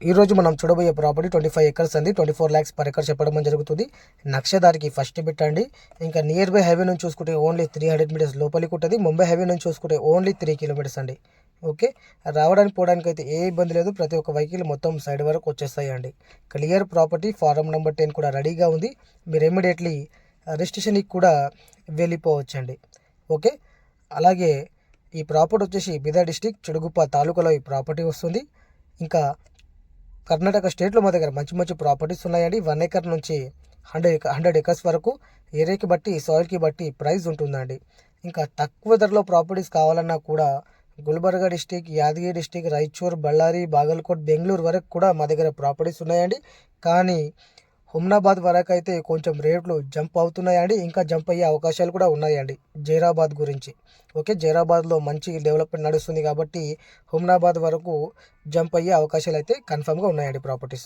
ఈరోజు మనం చూడబోయే ప్రాపర్టీ 25 ఎకర్స్ అండి. 24 lakhs పర్ ఎకర్ చెప్పడం జరుగుతుంది. నక్షదారికి ఫస్ట్ బిట్ అండి. ఇంకా నియర్ బై హైవే నుంచి చూసుకుంటే ఓన్లీ 300 మీటర్స్ లోపలికి ఉంటుంది. ముంబై హైవే నుంచి చూసుకుంటే ఓన్లీ 3 కిలోమీటర్స్ అండి. ఓకే, రావడానికి పోవడానికి అయితే ఏ ఇబ్బంది లేదు. ప్రతి ఒక్క వెహికల్ మొత్తం సైడ్ వరకు వచ్చేస్తాయి అండి. Clear property. ఫారం నెంబర్ 10 కూడా రెడీగా ఉంది. మీరు ఇమ్మీడియట్లీ రిజిస్ట్రేషన్కి కూడా వెళ్ళిపోవచ్చండి. ఓకే, అలాగే ఈ ప్రాపర్టీ వచ్చేసి బీదర్ డిస్టిక్ చిడుగుప్ప తాలూకాలో ఈ ప్రాపర్టీ వస్తుంది. ఇంకా కర్ణాటక స్టేట్లో మా దగ్గర మంచి మంచి ప్రాపర్టీస్ ఉన్నాయండి. 1 ఎకర్ నుంచి 100 ఎకర్స్ వరకు ఏరియాకి బట్టి సాయిల్కి బట్టి ప్రైస్ ఉంటుందండి. ఇంకా తక్కువ ధరలో ప్రాపర్టీస్ కావాలన్నా కూడా గుల్బర్గా డిస్టిక్, యాదగిరి డిస్టిక్, రాయచూర్, బళ్ళారి, బాగల్కోట్, బెంగళూరు వరకు కూడా మా దగ్గర ప్రాపర్టీస్ ఉన్నాయండి. కానీ హుమ్నాబాద్ వరకు అయితే కొంచెం రేట్లు జంప్ అవుతున్నాయండి. ఇంకా జంప్ అయ్యే అవకాశాలు కూడా ఉన్నాయండి జైరాబాద్ గురించి. ఓకే, జైరాబాద్లో మంచి డెవలప్మెంట్ నడుస్తుంది కాబట్టి హుమ్నాబాద్ వరకు జంప్ అయ్యే అవకాశాలు అయితే కన్ఫామ్గా ఉన్నాయండి ప్రాపర్టీస్.